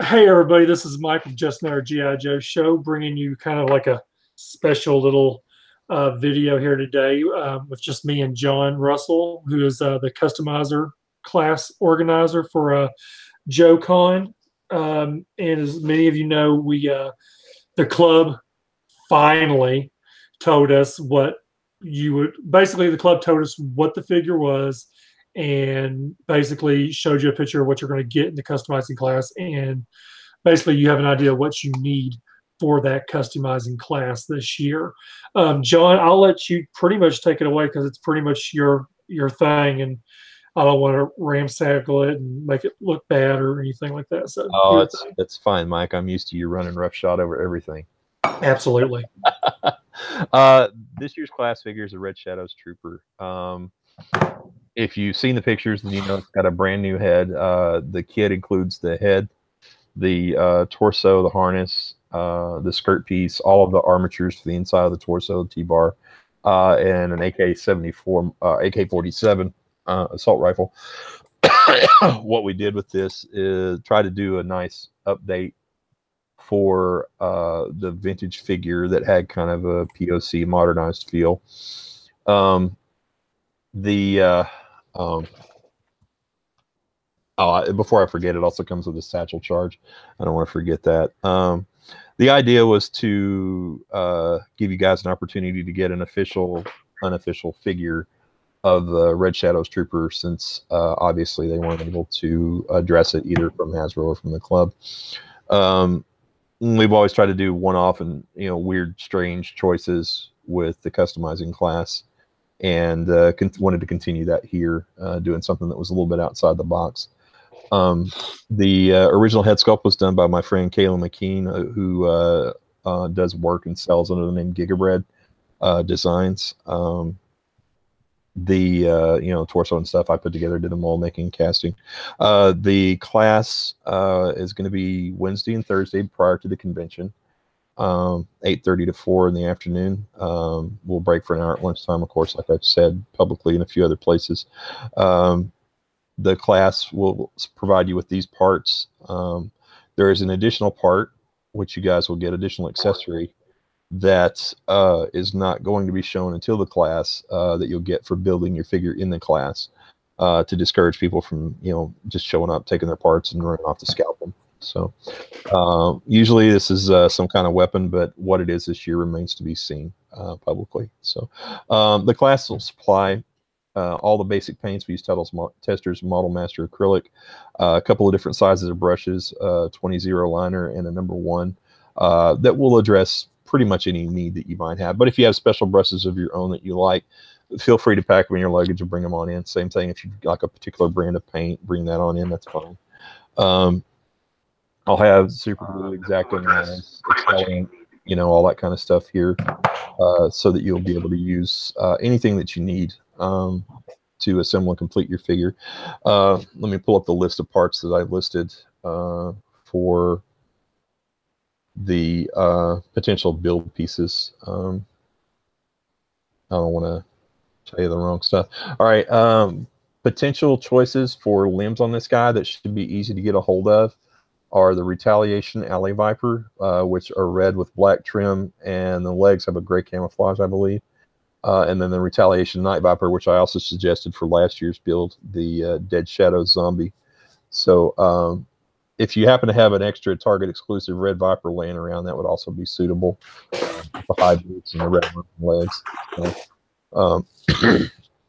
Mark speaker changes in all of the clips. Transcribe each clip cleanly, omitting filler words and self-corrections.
Speaker 1: Hey everybody, this is Mike from Just Another G.I. Joe Show, bringing you kind of like a special little video here today with just me and John Russell, who is the customizer class organizer for Joecon. And as many of you know, we the club finally told us what you would basically the club told us what the figure was and basically showed you a picture of what you're going to get in the customizing class, and basically you have an idea of what you need for that customizing class this year. John, I'll let you pretty much take it away because it's pretty much your thing, and I don't want to ramshackle it and make it look bad or anything like that. So do
Speaker 2: Oh,
Speaker 1: your
Speaker 2: it's
Speaker 1: thing.
Speaker 2: it's fine, Mike. I'm used to you running roughshod over everything.
Speaker 1: Absolutely.
Speaker 2: uh, this year's class figure is a Red Shadows Trooper. If you've seen the pictures, then you know it's got a brand new head. The kit includes the head, the torso, the harness, the skirt piece, all of the armatures for the inside of the torso, the T-bar, and an AK-74, AK-47 assault rifle. What we did with this is try to do a nice update for the vintage figure that had kind of a POC modernized feel. The before I forget, it also comes with a satchel charge. I don't want to forget that. The idea was to give you guys an opportunity to get an unofficial figure of the Red Shadows Trooper, since obviously they weren't able to address it either from Hasbro or from the club. We've always tried to do one-off and weird, strange choices with the customizing class, and wanted to continue that here, doing something that was a little bit outside the box. The original head sculpt was done by my friend Kayla McKean, who does work and sells under the name Gigabread Designs. The torso and stuff I put together, did the mold making, casting. The class is going to be Wednesday and Thursday prior to the convention, 8:30 to 4 in the afternoon. We'll break for an hour at lunchtime, of course, like I've said publicly in a few other places. The class will provide you with these parts. There is an additional part, which you guys will get additional accessory, that is not going to be shown until the class, that you'll get for building your figure in the class, to discourage people from just showing up, taking their parts and running off to scalp them. So usually this is some kind of weapon, but what it is this year remains to be seen publicly. So the class will supply all the basic paints. We use Testors Model Master acrylic, a couple of different sizes of brushes, 20-0 liner and a number 1, that will address pretty much any need that you might have. But if you have special brushes of your own that you like, feel free to pack them in your luggage and bring them on in. Same thing, if you like a particular brand of paint, bring that on in, that's fine. I'll have super glue, X-Acto knives, Excel, all that kind of stuff here, so that you'll be able to use anything that you need to assemble and complete your figure. Let me pull up the list of parts that I've listed for the potential build pieces. I don't want to tell you the wrong stuff. All right, potential choices for limbs on this guy that should be easy to get a hold of are the Retaliation Alley Viper, which are red with black trim, and the legs have a gray camouflage, I believe. And then the Retaliation Night Viper, which I also suggested for last year's build, the Dead Shadows Zombie. So if you happen to have an extra Target exclusive red Viper laying around, that would also be suitable. The high boots and the red legs. So,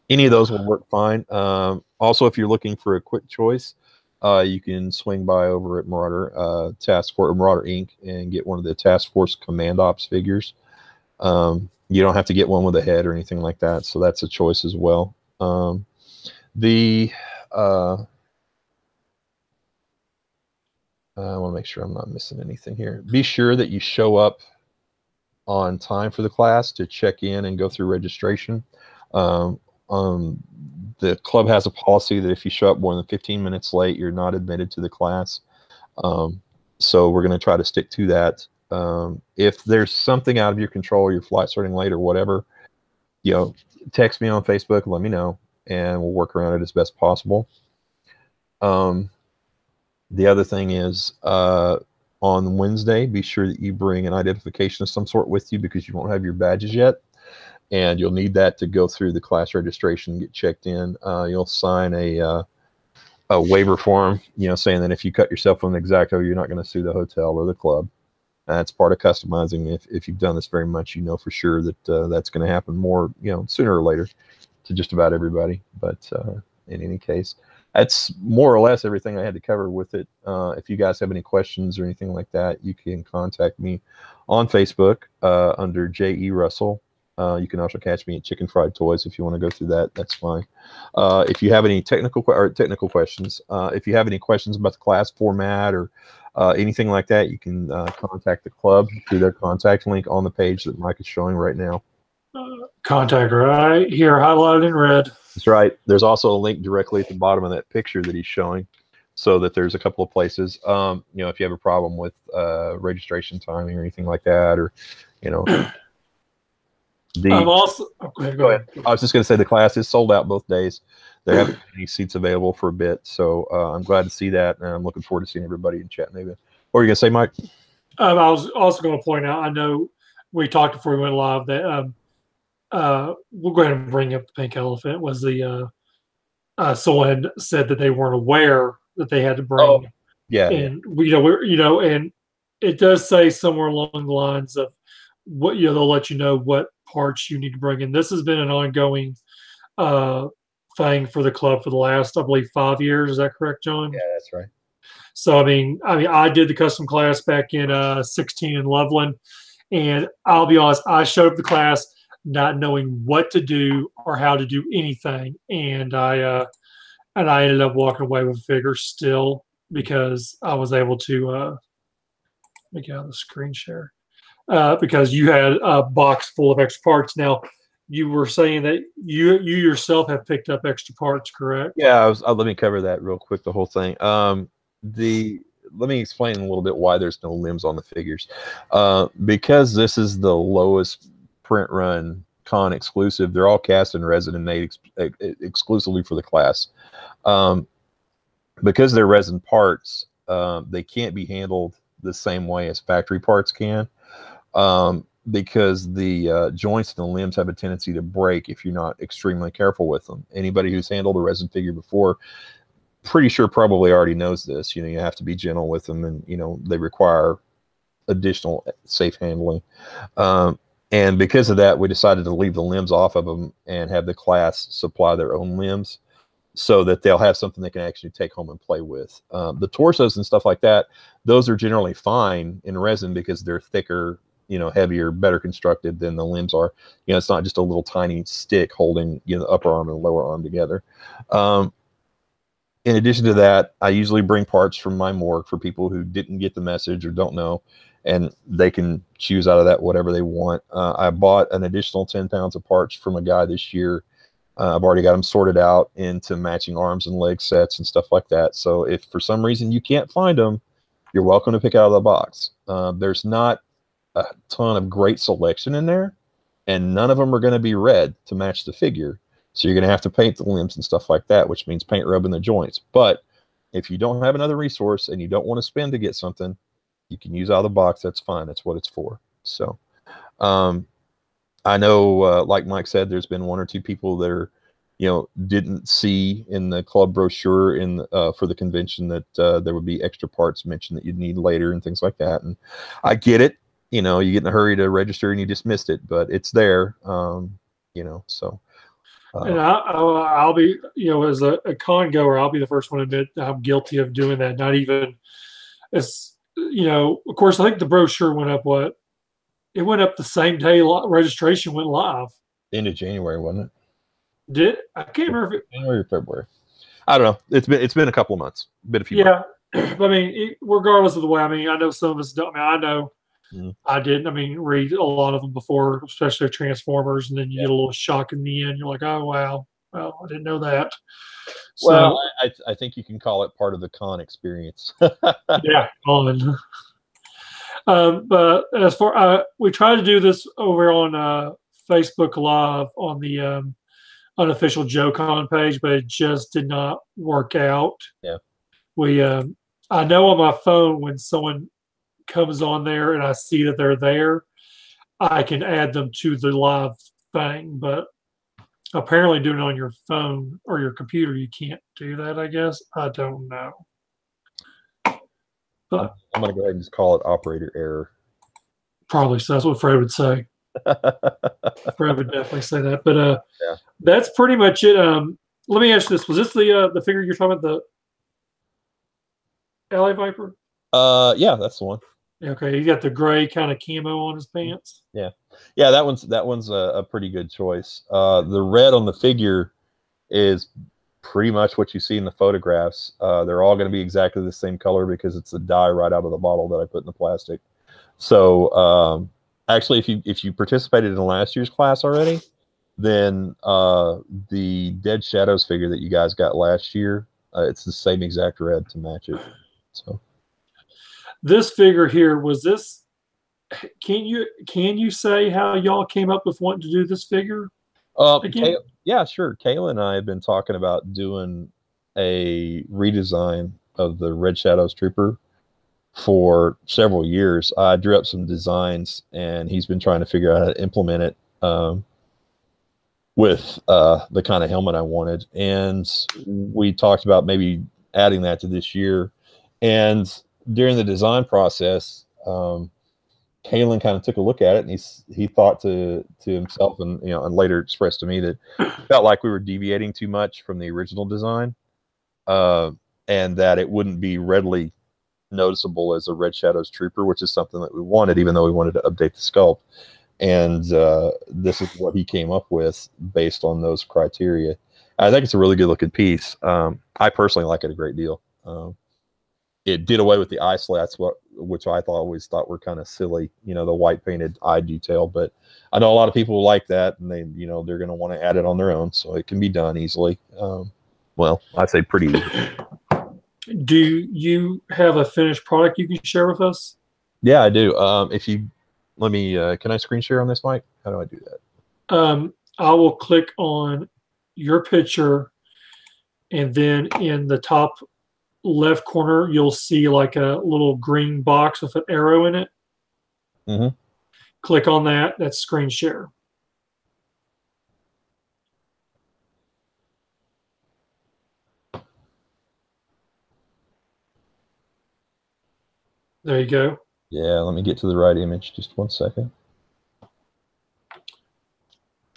Speaker 2: any of those will work fine. Also, if you're looking for a quick choice, you can swing by over at Marauder Task Force, Marauder Inc., and get one of the Task Force Command Ops figures. You don't have to get one with a head or anything like that, so that's a choice as well. I want to make sure I'm not missing anything here. Be sure that you show up on time for the class to check in and go through registration. The club has a policy that if you show up more than 15 minutes late, you're not admitted to the class. So we're going to try to stick to that. If there's something out of your control, your flight starting late or whatever, text me on Facebook and let me know, and we'll work around it as best possible. The other thing is on Wednesday, be sure that you bring an identification of some sort with you because you won't have your badges yet. And you'll need that to go through the class registration and get checked in. You'll sign a waiver form, saying that if you cut yourself on the X-Acto, you're not going to sue the hotel or the club. That's part of customizing. If you've done this very much, you know for sure that that's going to happen more, sooner or later to just about everybody. But in any case, that's more or less everything I had to cover with it. If you guys have any questions or anything like that, you can contact me on Facebook under J.E. Russell. You can also catch me at Chicken Fried Toys if you want to go through that. That's fine. If you have any technical questions, if you have any questions about the class format or anything like that, you can contact the club through their contact link on the page that Mike is showing right now.
Speaker 1: Contact right here, highlighted in red.
Speaker 2: That's right. There's also a link directly at the bottom of that picture that he's showing, so that there's a couple of places. If you have a problem with registration timing or anything like that, or
Speaker 1: I'm also go ahead.
Speaker 2: I was just going to say the class is sold out both days. There haven't been any seats available for a bit, so I'm glad to see that, and I'm looking forward to seeing everybody in Chattanooga. What were you going to say, Mike?
Speaker 1: I was also going to point out, I know we talked before we went live that we'll go ahead and bring up the pink elephant. Was the someone said that they weren't aware that they had to bring.
Speaker 2: Oh, yeah,
Speaker 1: and and it does say somewhere along the lines of what they'll let you know what parts you need to bring in. This has been an ongoing thing for the club for the last, I believe, 5 years. Is that correct, John?
Speaker 2: Yeah, that's right.
Speaker 1: So I did the custom class back in 16 in Loveland, and I'll be honest, I showed up the class not knowing what to do or how to do anything, and I ended up walking away with a figure still because I was able to make out the screen share because you had a box full of extra parts. Now, you were saying that you yourself have picked up extra parts, correct?
Speaker 2: Yeah, let me cover that real quick. The whole thing. Let me explain a little bit why there's no limbs on the figures. Because this is the lowest print run con exclusive. They're all cast in resin and made exclusively for the class. Because they're resin parts, they can't be handled the same way as factory parts can. Because the joints and the limbs have a tendency to break if you're not extremely careful with them. Anybody who's handled a resin figure before, pretty sure probably already knows this. You have to be gentle with them, and they require additional safe handling. And because of that, we decided to leave the limbs off of them and have the class supply their own limbs so that they'll have something they can actually take home and play with. The torsos and stuff like that, those are generally fine in resin because they're thicker, heavier, better constructed than the limbs are. It's not just a little tiny stick holding the upper arm and the lower arm together. In addition to that, I usually bring parts from my morgue for people who didn't get the message or don't know, and they can choose out of that whatever they want. I bought an additional 10 pounds of parts from a guy this year. I've already got them sorted out into matching arms and leg sets and stuff like that. So if for some reason you can't find them, you're welcome to pick out of the box. There's not a ton of great selection in there, and none of them are going to be red to match the figure. So you're going to have to paint the limbs and stuff like that, which means paint rubbing the joints. But if you don't have another resource and you don't want to spend to get something, you can use out of the box. That's fine. That's what it's for. So I know, like Mike said, there's been one or two people that are, didn't see in the club brochure for the convention that there would be extra parts mentioned that you'd need later and things like that. And I get it. You get in a hurry to register and you just missed it, but it's there. So.
Speaker 1: And I'll be, as a con goer, I'll be the first one to admit I'm guilty of doing that. Not even as, of course, I think the brochure went up. It went up the same day registration went live.
Speaker 2: End of January, wasn't
Speaker 1: it? I can't remember if
Speaker 2: January or February. I don't know. It's been a couple of months. Been a few.
Speaker 1: Yeah, months. Regardless of the way, I know some of us don't. I know. I didn't. Read a lot of them before, especially Transformers, and then you get a little shock in the end. You're like, oh, wow. Well, I didn't know that. So,
Speaker 2: well, I think you can call it part of the con experience.
Speaker 1: Yeah, con. But as far we try to do this over on Facebook Live on the unofficial Joecon page, but it just did not work out.
Speaker 2: Yeah.
Speaker 1: We I know on my phone when someone comes on there and I see that they're there, I can add them to the live thing. But apparently, doing it on your phone or your computer, you can't do that. I guess I don't know.
Speaker 2: I'm,
Speaker 1: But
Speaker 2: I'm gonna go ahead and just call it operator error.
Speaker 1: probably so. That's what Fred would say. Fred would definitely say that. But
Speaker 2: Yeah.
Speaker 1: that's pretty much it. Let me ask you this: was this the figure you're talking about, the LA Viper?
Speaker 2: Yeah, that's the one.
Speaker 1: Okay, he got the gray kind of camo on his pants.
Speaker 2: Yeah, yeah, that one's a pretty good choice. The red on the figure is pretty much what you see in the photographs. They're all going to be exactly the same color because it's the dye right out of the bottle that I put in the plastic. So actually, if you participated in last year's class already, then the Dead Shadows figure that you guys got last year, it's the same exact red to match it. So
Speaker 1: This figure here was this. Can you say how y'all came up with wanting to do this figure again?
Speaker 2: Yeah, sure. Kayla and I have been talking about doing a redesign of the Red Shadows Trooper for several years. I drew up some designs, and he's been trying to figure out how to implement it with the kind of helmet I wanted. And we talked about maybe adding that to this year. And during the design process, Kalen kind of took a look at it, and he thought to himself, and and later expressed to me that he felt like we were deviating too much from the original design, uh, and that it wouldn't be readily noticeable as a Red Shadows Trooper, which is something that we wanted, even though we wanted to update the sculpt. And this is what he came up with based on those criteria. I think it's a really good looking piece. I personally like it a great deal. It did away with the eye slats, which I always thought were kind of silly, the white painted eye detail. But I know a lot of people like that, and they're going to want to add it on their own, so it can be done easily. Well, I'd say pretty easy.
Speaker 1: Do you have a finished product you can share with us?
Speaker 2: Yeah, I do. If you let me, can I screen share on this, Mike? How do I do that?
Speaker 1: I will click on your picture, and then in the top left corner, you'll see like a little green box with an arrow in it.
Speaker 2: Mm-hmm.
Speaker 1: Click on that. That's screen share. There you go.
Speaker 2: Yeah, let me get to the right image. Just 1 second.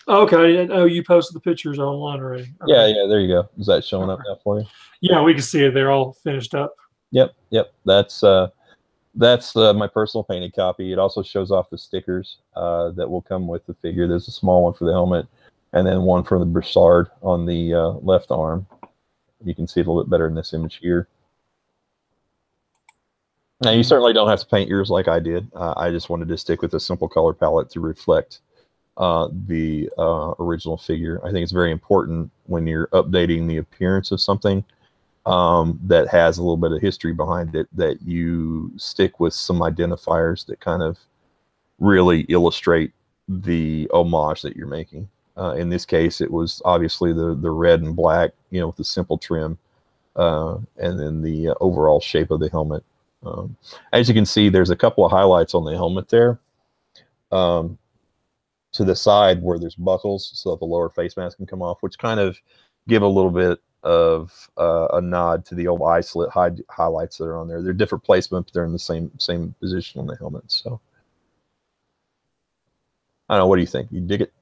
Speaker 1: Okay. Oh, you posted the pictures online already. Okay.
Speaker 2: Yeah, there you go. Is that showing up now for you?
Speaker 1: Yeah, we can see it. They're all finished up.
Speaker 2: Yep. That's my personal painted copy. It also shows off the stickers that will come with the figure. There's a small one for the helmet, and then one for the brassard on the left arm. You can see it a little bit better in this image here. Now, you certainly don't have to paint yours like I did. I just wanted to stick with a simple color palette to reflect the original figure. I think it's very important when you're updating the appearance of something that has a little bit of history behind it, that you stick with some identifiers that kind of really illustrate the homage that you're making. In this case, it was obviously the red and black, with the simple trim, and then the overall shape of the helmet. As you can see, there's a couple of highlights on the helmet there. To the side where there's buckles so that the lower face mask can come off, which kind of give a little bit of a nod to the old eye slit highlights that are on there. They're different placement, but they're in the same position on the helmet. So I don't know. What do you think? You dig it?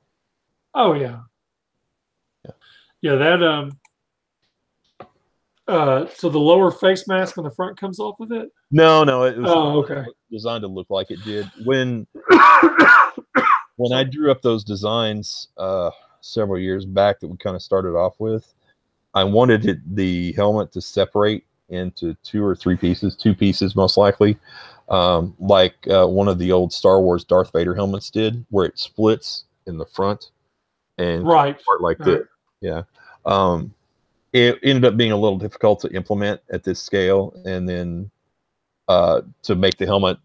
Speaker 1: Oh yeah. Yeah, that so the lower face mask on the front comes off with it?
Speaker 2: No, it was
Speaker 1: okay.
Speaker 2: designed to look like it did. When I drew up those designs several years back that we kind of started off with, I wanted the helmet to separate into 2 or 3 pieces, 2 pieces most likely, like one of the old Star Wars Darth Vader helmets did, where it splits in the front and
Speaker 1: right
Speaker 2: part like this. Yeah. It ended up being a little difficult to implement at this scale, and then to make the helmet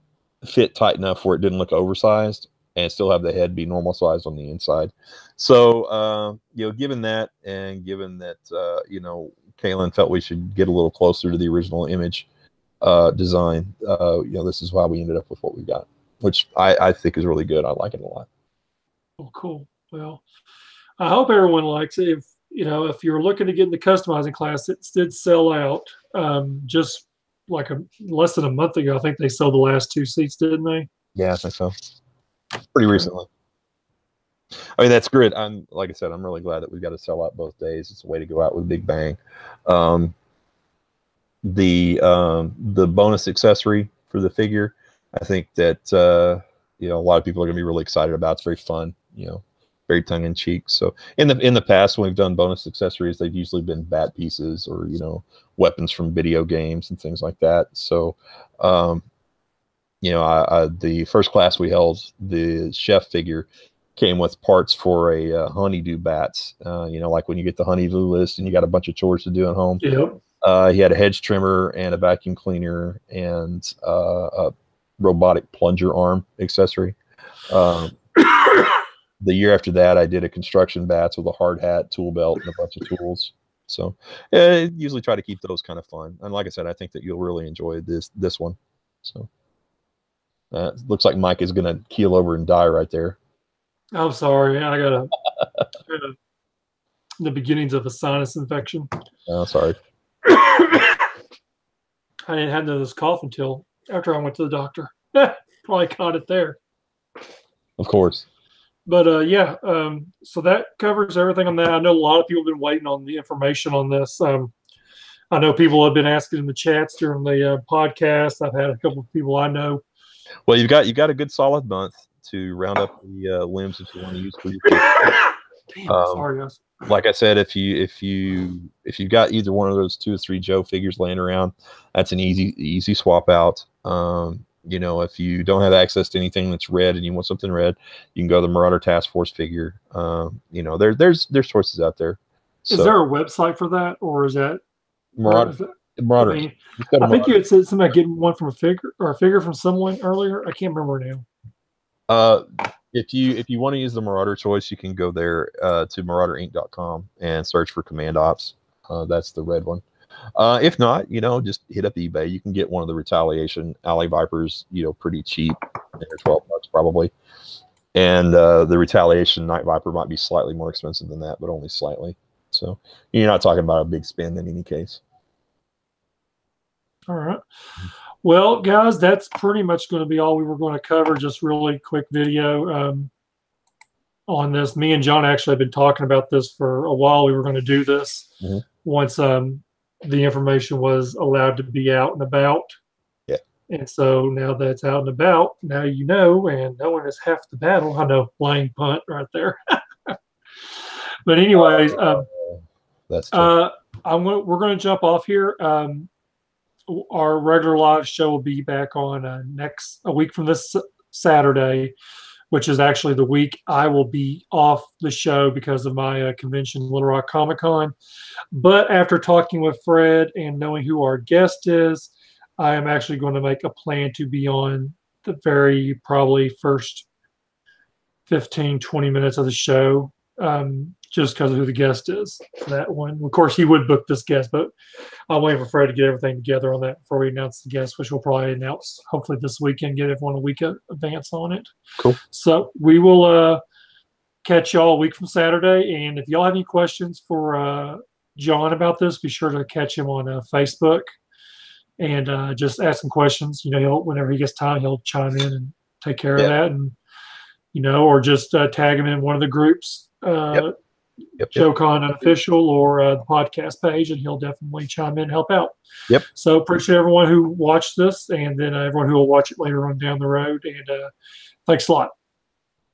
Speaker 2: fit tight enough where it didn't look oversized and still have the head be normal size on the inside. So, given that, and given that, Kalen felt we should get a little closer to the original image, design. This is why we ended up with what we got, which I think is really good. I like it a lot.
Speaker 1: Oh, cool. Well, I hope everyone likes it. If you're looking to get in the customizing class, it did sell out just like less than a month ago. I think they sold the last 2 seats, didn't they?
Speaker 2: Yeah, I think so. Pretty recently. I mean, that's great. Like I said, I'm really glad that we've got to sell out both days. It's a way to go out with a big bang. The bonus accessory for the figure, I think that a lot of people are going to be really excited about. It's very fun, very tongue in cheek. So in the past, when we've done bonus accessories, they've usually been bat pieces or weapons from video games and things like that. So the first class we held, the chef figure came with parts for a honeydew bats. Like when you get the honeydew list and you got a bunch of chores to do at home.
Speaker 1: Yep.
Speaker 2: He had a hedge trimmer and a vacuum cleaner and a robotic plunger arm accessory. The year after that, I did a construction bats with a hard hat, tool belt, and a bunch of tools. So usually try to keep those kind of fun. And like I said, I think that you'll really enjoy this one. So looks like Mike is going to keel over and die right there.
Speaker 1: I'm sorry. I got the beginnings of a sinus infection.
Speaker 2: Oh, sorry.
Speaker 1: I didn't have this cough until after I went to the doctor. Probably caught it there.
Speaker 2: Of course.
Speaker 1: But so that covers everything on that. I know a lot of people have been waiting on the information on this. I know people have been asking in the chats during the podcast. I've had a couple of people I know.
Speaker 2: Well, you've got a good solid month to round up the limbs that you want to use for your
Speaker 1: Damn, sorry guys.
Speaker 2: Like I said, if you've got either one of those 2 or 3 Joe figures laying around, that's an easy swap out. If you don't have access to anything that's red and you want something red, you can go to the Marauder Task Force figure. There's choices out there.
Speaker 1: Is there a website for that, or is that
Speaker 2: Marauder?
Speaker 1: I think you had said something about getting one from a figure from someone earlier. I can't remember now.
Speaker 2: If you want to use the Marauder choice, you can go there to marauderinc.com and search for Command Ops. That's the red one. If not, just hit up eBay. You can get one of the Retaliation Alley Vipers, pretty cheap. They're $12 probably. And the Retaliation Night Viper might be slightly more expensive than that, but only slightly. So you're not talking about a big spend in any case.
Speaker 1: All right. Well, guys, that's pretty much going to be all we were going to cover. Just really quick video on this. Me and John actually have been talking about this for a while. We were going to do this once the information was allowed to be out and about.
Speaker 2: Yeah.
Speaker 1: And so now that's out and about, now you know, and knowing is half the battle. I know, laying punt right there. But anyways,
Speaker 2: that's true.
Speaker 1: we're going to jump off here. Our regular live show will be back on a week from this Saturday, which is actually the week I will be off the show because of my convention, Little Rock Comic Con. But after talking with Fred and knowing who our guest is, I am actually going to make a plan to be on the very probably first 15, 20 minutes of the show, just because of who the guest is for that one. Of course, he would book this guest, but I'm waiting for Fred to get everything together on that before we announce the guest, which we'll probably announce hopefully this weekend, get everyone a week advance on it.
Speaker 2: Cool.
Speaker 1: So we will catch y'all a week from Saturday. And if y'all have any questions for John about this, be sure to catch him on Facebook and just ask him questions. Whenever he gets time, he'll chime in and take care of that. And, or just tag him in one of the groups. Joecon Unofficial or the podcast page, and he'll definitely chime in and help out.
Speaker 2: Yep.
Speaker 1: So appreciate everyone who watched this, and then everyone who will watch it later on down the road. And thanks a lot.